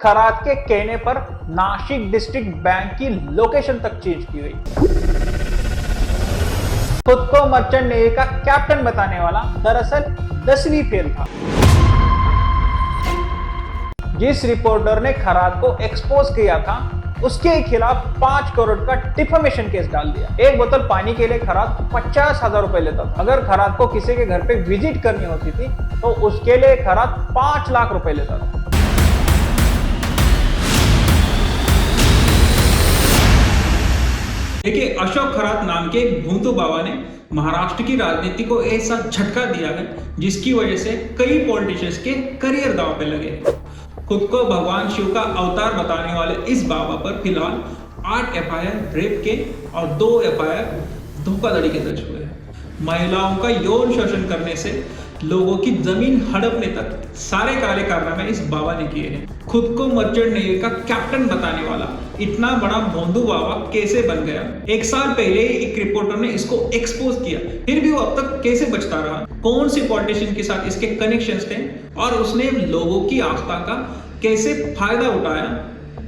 खरात के कहने पर नासिक डिस्ट्रिक्ट बैंक की लोकेशन तक चेंज की गई। खुद को मर्चेंट नेवी का कैप्टन बताने वाला दरअसल 10वीं फेल था। जिस रिपोर्टर ने खरात को एक्सपोज किया था उसके खिलाफ 5 करोड़ का डिफेमेशन केस डाल दिया। एक बोतल पानी के लिए खरात 50,000 रुपए लेता था। अगर खरात को किसी के घर पे विजिट करनी होती थी तो उसके लिए खरात 5 लाख रुपए लेता था। देखिए, अशोक खरात नाम के एक भूतू बाबा ने महाराष्ट्र की राजनीति को ऐसा झटका दिया है जिसकी वजह से कई पॉलिटिशियंस के करियर दांव पे लगे। खुद को भगवान शिव का अवतार बताने वाले इस बाबा पर फिलहाल 8 एफआईआर रेप के और 2 एफआईआर धोखाधड़ी के दर्ज हुए हैं। महिलाओं का यौन शोषण करने से लोगों की जमीन हड़पने तक सारे काले कारनामे इस बाबा ने किए हैं। खुद को मर्चेंट नेवी का कैप्टन बताने वाला इतना बड़ा भोंदू बाबा कैसे बन गया? 1 साल पहले एक रिपोर्टर ने इसको एक्सपोज किया, फिर भी वो अब तक कैसे बचता रहा? कौन सी पॉलिटिशियन के साथ इसके कनेक्शंस थे और उसने लोगों की आस्था का कैसे फायदा उठाया?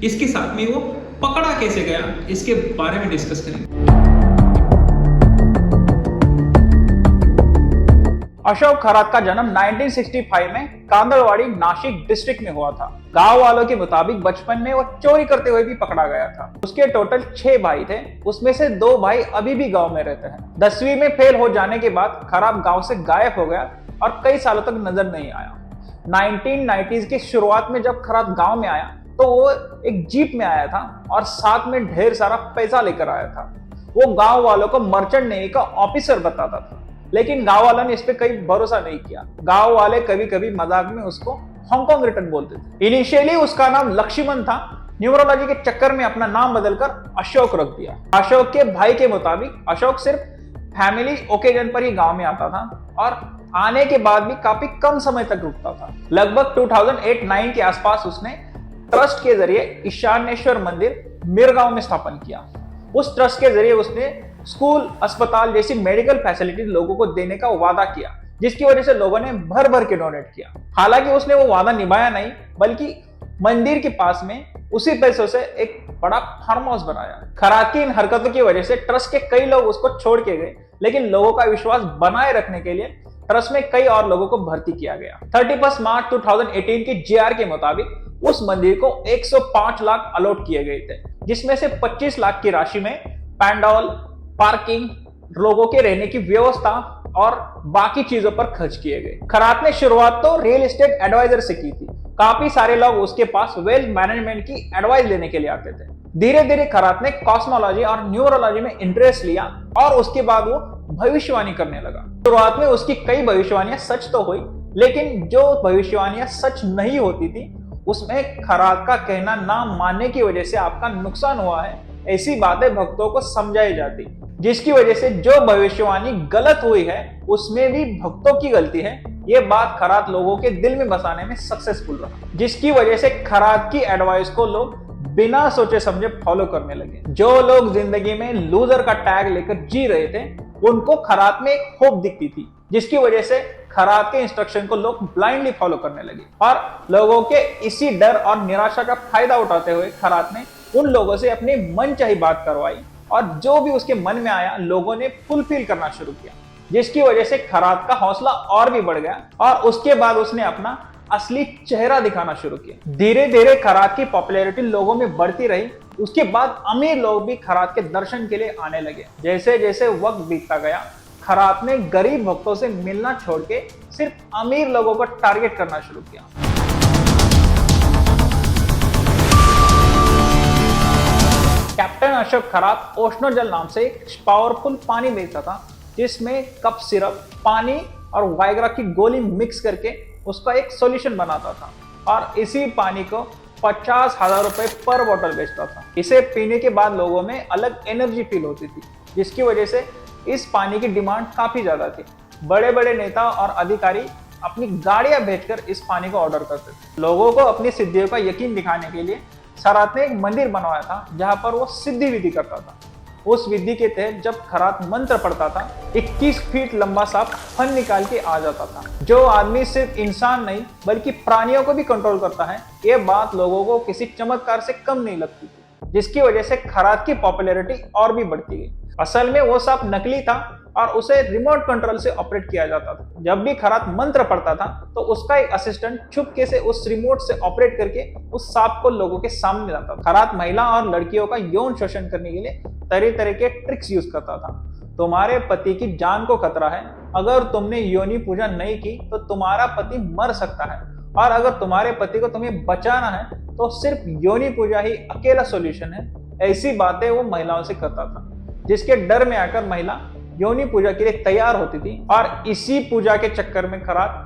इसके साथ में वो पकड़ा कैसे गया? इसके बारे में डिस्कस करेंगे। अशोक खरात का जन्म 1965 में कांदड़वाड़ी नासिक डिस्ट्रिक्ट में हुआ था। गांव वालों के मुताबिक बचपन में वो चोरी करते हुए भी पकड़ा गया था। उसके टोटल 6 भाई थे, उसमें से 2 भाई अभी भी गांव में रहते हैं। 10वीं में फेल हो जाने के बाद खरात गांव से गायब हो गया और कई सालों तक नजर नहीं आया। 1990s की शुरुआत में जब खरात गांव में आया तो वो एक जीप में आया था और साथ में ढेर सारा पैसा लेकर आया था। वो गांव वालों को मर्चेंट नेवी का ऑफिसर बताता था, लेकिन गांव वालों ने इस पे कभी भरोसा नहीं किया। गांव वाले कभी कभी मजाक में उसको हांगकांग रिटर्न बोलते थे। इनिशियली उसका नाम लक्ष्मण था, न्यूमरोलॉजी के चक्कर में अपना नाम बदलकर अशोक रख दिया। अशोक के भाई के मुताबिक अशोक सिर्फ फैमिली ओकेजन पर ही गांव में आता था और आने के बाद भी काफी कम समय तक रुकता था। लगभग 2008-9 के आसपास उसने ट्रस्ट के जरिए ईशानेश्वर मंदिर मिरगांव में स्थापन किया। उस ट्रस्ट के जरिए उसने स्कूल, अस्पताल जैसी मेडिकल फैसिलिटीज लोगों को देने का वादा किया, जिसकी वजह से लोगों ने भर भर के डोनेट किया। हालांकि उसने वो वादा निभाया नहीं, बल्कि मंदिर के पास में उसी पैसों से एक बड़ा फार्म हाउस बनाया। खरात की इन हरकतों की वजह से ट्रस्ट के कई लोग उसको छोड़ के गए, लेकिन लोगों का विश्वास बनाए रखने के लिए ट्रस्ट में कई और लोगों को भर्ती किया गया। 31 मार्च 2018 की जीआर के मुताबिक उस मंदिर को 105 लाख अलॉट किए गए थे, जिसमें से 25 लाख की राशि में पैंडॉल, पार्किंग, लोगों के रहने की व्यवस्था और बाकी चीजों पर खर्च किए गए। खरात ने शुरुआत तो रियल एस्टेट एडवाइजर से की थी। काफी सारे लोग उसके पास वेल्थ मैनेजमेंट की एडवाइस लेने के लिए आते थे। धीरे धीरे खरात ने कॉस्मोलॉजी और न्यूमरोलॉजी में इंटरेस्ट लिया और उसके बाद वो भविष्यवाणी करने लगा। शुरुआत में उसकी कई भविष्यवाणियां सच तो हुई, लेकिन जो भविष्यवाणियां सच नहीं होती थी उसमें खरात का कहना ना मानने की वजह से आपका नुकसान हुआ है, ऐसी बातें भक्तों को समझाई जाती, जिसकी वजह से जो भविष्यवाणी गलत हुई है उसमें भी भक्तों की गलती है। ये बात खरात लोगों के दिल में बसाने में सक्सेसफुल रहा, जिसकी वजह से खरात की एडवाइस को लोग बिना सोचे समझे फॉलो करने लगे। जो लोग जिंदगी में लूजर का टैग लेकर जी रहे थे उनको खरात में एक होप दिखती थी, जिसकी वजह से खरात के इंस्ट्रक्शन को लोग ब्लाइंडली फॉलो करने लगे। और लोगों के इसी डर और निराशा का फायदा उठाते हुए खरात ने उन लोगों से अपनी मनचाही बात करवाई और जो भी उसके मन में आया लोगों ने फुलफिल करना शुरू किया, जिसकी वजह से खरात का हौसला और भी बढ़ गया और उसके बाद उसने अपना असली चेहरा दिखाना शुरू किया। धीरे धीरे खरात की पॉपुलैरिटी लोगों में बढ़ती रही। उसके बाद अमीर लोग भी खरात के दर्शन के लिए आने लगे। जैसे जैसे वक्त बीतता गया खरात ने गरीब भक्तों से मिलना छोड़ के सिर्फ अमीर लोगों को टारगेट करना शुरू किया। कैप्टन अशोक खरात ओशनोजल नाम से एक पावरफुल पानी बेचता था, जिसमें कप सिरप, पानी और वाइग्रा की गोली मिक्स करके उसका एक सॉल्यूशन बनाता था और इसी पानी को 50,000 रुपए पर बोतल बेचता था। इसे पीने के बाद लोगों में अलग एनर्जी फील होती थी, जिसकी वजह से इस पानी की डिमांड काफी ज्यादा थी। बड़े बड़े नेता और अधिकारी अपनी गाड़ियां भेजकर इस पानी को ऑर्डर करते थे। लोगों को अपनी सिद्धियों का यकीन दिखाने के लिए खरात ने एक मंदिर बनवाया था जहां पर वो सिद्धि विधि करता था। उस विधि के तहत जब खरात मंत्र पढ़ता था 21 फीट लंबा सांप फन निकाल के आ जाता था। जो आदमी सिर्फ इंसान नहीं बल्कि प्राणियों को भी कंट्रोल करता है, ये बात लोगों को किसी चमत्कार से कम नहीं लगती थी, जिसकी वजह से खरात की पॉपुलैरिटी और भी बढ़ती गई। असल में वो सांप नकली था और उसे रिमोट कंट्रोल से ऑपरेट किया जाता था। जब भी खरात मंत्र पढ़ता था तो उसका एक असिस्टेंट छुपके से उस रिमोट से ऑपरेट करके उस सांप को लोगों के सामने लाता था। खरात महिला और लड़कियों का यौन शोषण करने के लिए तरह तरह के ट्रिक्स यूज करता था। तुम्हारे पति की जान को खतरा है, अगर तुमने योनि पूजा नहीं की तो तुम्हारा पति मर सकता है, और अगर तुम्हारे पति को तुम्हें बचाना है तो सिर्फ योनि पूजा ही अकेला सॉल्यूशन है। ऐसी बातें वो महिलाओं से करता था, जिसके डर में आकर महिला योनि पूजा के लिए तैयार होती थी और इसी पूजा के चक्कर में खरात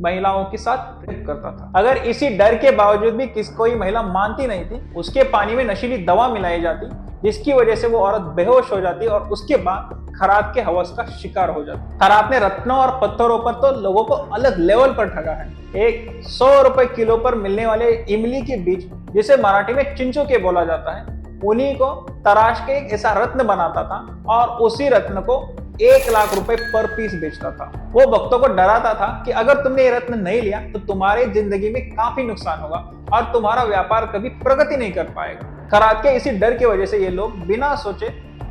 महिलाओं के साथ रेप करता था। अगर इसी डर के बावजूद भी कोई महिला मानती नहीं थी, उसके पानी में नशीली दवा मिलाई जाती, जिसकी वजह से वो औरत बेहोश हो जाती और उसके बाद खरात के हवस का शिकार हो जाती। खरात ने रत्नों और पत्थरों पर तो लोगों को अलग लेवल पर ठगा है। एक 100 रुपए किलो पर मिलने वाले इमली के बीज, जिसे मराठी में चिंचोके बोला जाता है, उन्हीं को तराश के एक ऐसा रत्न बनाता था और उसी रत्न को 1 लाख रुपए पर पीस बेचता था। वो भक्तों को डराता था कि अगर तुमने ये रत्न नहीं लिया तो तुम्हारी जिंदगी में काफी नुकसान होगा और तुम्हारा व्यापार कभी प्रगति नहीं कर पाएगा। खरात के इसी डर की वजह से ये लोग बिना सोचे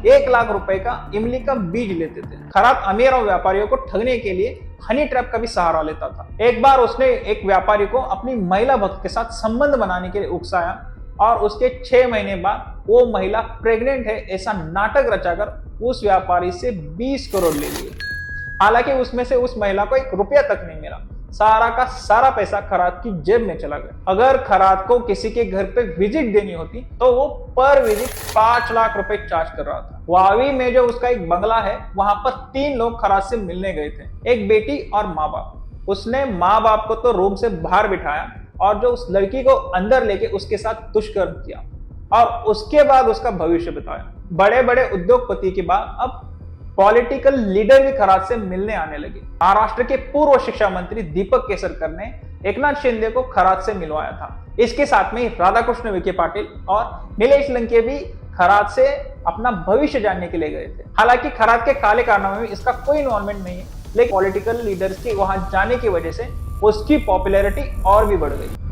1 लाख रुपए का इमली का बीज लेते थे। खरात अमीर और व्यापारियों को ठगने के लिए हनी ट्रैप का भी सहारा लेता था। एक बार उसने एक व्यापारी को अपनी महिला भक्त के साथ संबंध बनाने के लिए उकसाया और उसके 6 महीने बाद वो महिला प्रेग्नेंट है ऐसा नाटक रचाकर उस व्यापारी से 20 करोड़ ले लिए। हालांकि उसमें से उस महिला को 1 रुपया तक नहीं मिला। सारा का सारा पैसा खरात की जेब में चला गया। अगर खरात को किसी के घर पे विजिट देनी होती तो वो पर विजिट 5 लाख रुपए चार्ज कर रहा था। वावी में जो उसका एक बंगला है, वहां पर 3 लोग खरात से मिलने गए थे, एक बेटी और माँ बाप। उसने माँ बाप को तो रूम से बाहर बिठाया और जो उस लड़की को अंदर लेके उसके साथ दुष्कर्म किया और उसके बाद उसका भविष्य बताया। बड़े बड़े उद्योगपति के बाद अब पॉलिटिकल लीडर भी खरात से मिलने आने लगे। महाराष्ट्र के पूर्व शिक्षा मंत्री दीपक केसरकर ने एकनाथ शिंदे को खरात से मिलवाया था। इसके साथ में राधाकृष्ण विखे पाटिल और नीलेश लंके भी खरात से अपना भविष्य जानने के लिए गए थे। हालांकि खरात के काले कारनामे में इसका कोई इन्वॉल्वमेंट नहीं है, लेकिन पॉलिटिकल लीडर्स के वहां जाने की वजह से उसकी पॉपुलैरिटी और भी बढ़ गई।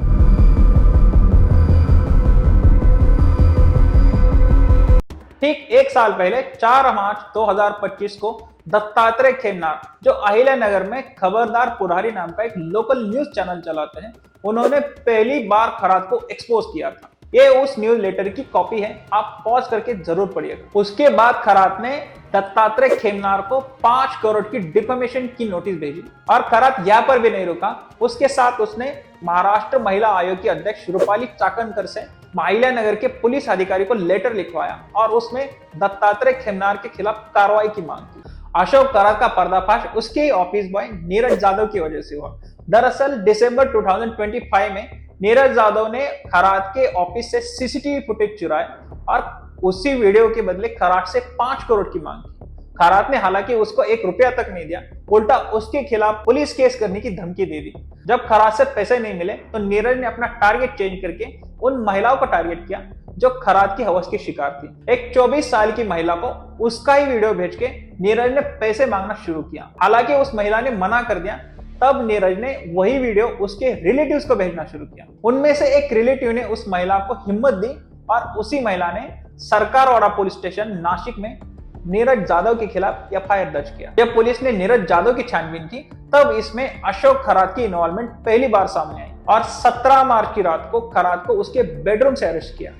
ठीक 1 साल पहले 4 मार्च 2025 को दत्तात्रेय खेमनार, जो अहिल्यानगर में खबरदार पुरारी नाम का एक लोकल न्यूज चैनल चलाते हैं, उन्होंने पहली बार खरात को एक्सपोज किया था। ये उस न्यूज लेटर की कॉपी है, आप पॉज करके जरूर पढ़िएगा। उसके बाद खरात ने दत्तात्रेय खेमनार को 5 करोड़ की डिफेमेशन की नोटिस भेजी और खरात यहाँ पर भी नहीं रुका। उसके साथ उसने महाराष्ट्र महिला आयोग की अध्यक्ष रूपाली चाकणकर से अहिल्यानगर के पुलिस अधिकारी को लेटर लिखवाया और उसमें दत्तात्रेय खेमनार के खिलाफ कार्रवाई की मांग की। अशोक खरात का पर्दाफाश उसके ऑफिस बॉय नीरज जाधव की वजह से हुआ। दरअसल दिसंबर 2025 में नीरज जाधव ने खरात के ऑफिस से सीसीटीवी फुटेज चुराया और उसी वीडियो के बदले खरात से 5 करोड़ की मांग की। खरात ने हालांकि उसको 1 रुपया तक नहीं दिया, उल्टा उसके खिलाफ पुलिस केस करने की धमकी दे दी। जब खरात से पैसे नहीं मिले तो नीरज ने अपना टारगेट चेंज करके उन महिलाओं को टारगेट किया जो खरात की हवस की शिकार थी। एक 24 साल की महिला को उसका ही वीडियो भेज के नीरज ने पैसे मांगना शुरू किया। हालांकि उस महिला ने मना कर दिया, तब नीरज ने वही वीडियो उसके रिलेटिव्स को भेजना शुरू किया। उनमें से एक रिलेटिव ने उस महिला को हिम्मत दी और उसी महिला ने सरकारवाड़ा पुलिस स्टेशन नासिक में नीरज जाधव के खिलाफ एफआईआर दर्ज किया। जब पुलिस ने नीरज जाधव की छानबीन की तब इसमें अशोक खरात की इन्वॉल्वमेंट पहली बार सामने आई और 17 मार्च की रात को खरात को उसके बेडरूम से अरेस्ट किया।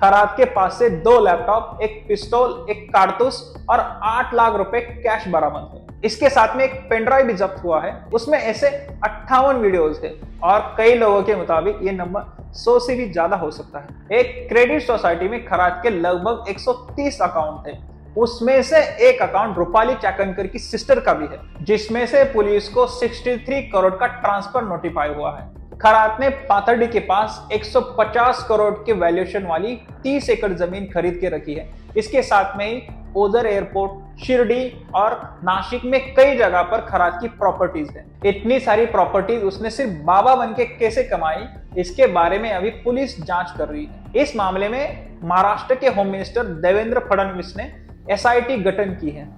खरात के पास से 2 लैपटॉप, एक पिस्तौल, एक कारतूस और 8 लाख रुपए कैश बरामद हुए। इसके साथ में एक पेनड्राइव भी जब्त हुआ है, उसमें ऐसे 58 वीडियोस थे और कई लोगों के मुताबिक ये नंबर 100 से भी ज्यादा हो सकता है। एक क्रेडिट सोसाइटी में खरात के लगभग 130 अकाउंट थे, उसमें से एक अकाउंट रूपाली चाकणकर की सिस्टर का भी है, जिसमें से पुलिस को 63 करोड़ का ट्रांसफर नोटिफाई हुआ है। खरात ने पाथर्डी के पास 150 करोड़ के वैल्यूएशन वाली 30 एकड़ जमीन खरीद के रखी है। इसके साथ में ही ओझर एयरपोर्ट, शिरडी और नासिक में कई जगह पर खरात की प्रॉपर्टीज है। इतनी सारी प्रॉपर्टीज उसने सिर्फ बाबा बनके कैसे कमाई, इसके बारे में अभी पुलिस जांच कर रही है। इस मामले में महाराष्ट्र के होम मिनिस्टर देवेंद्र फडणवीस ने एसआईटी गठन की है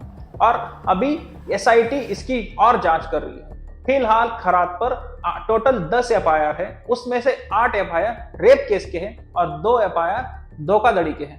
और अभी एसआईटी इसकी और जांच कर रही है। फिलहाल खरात पर टोटल 10 एफआईआर है, उसमें से 8 एफआईआर रेप केस के हैं और 2 एफआईआर धोखाधड़ी के हैं।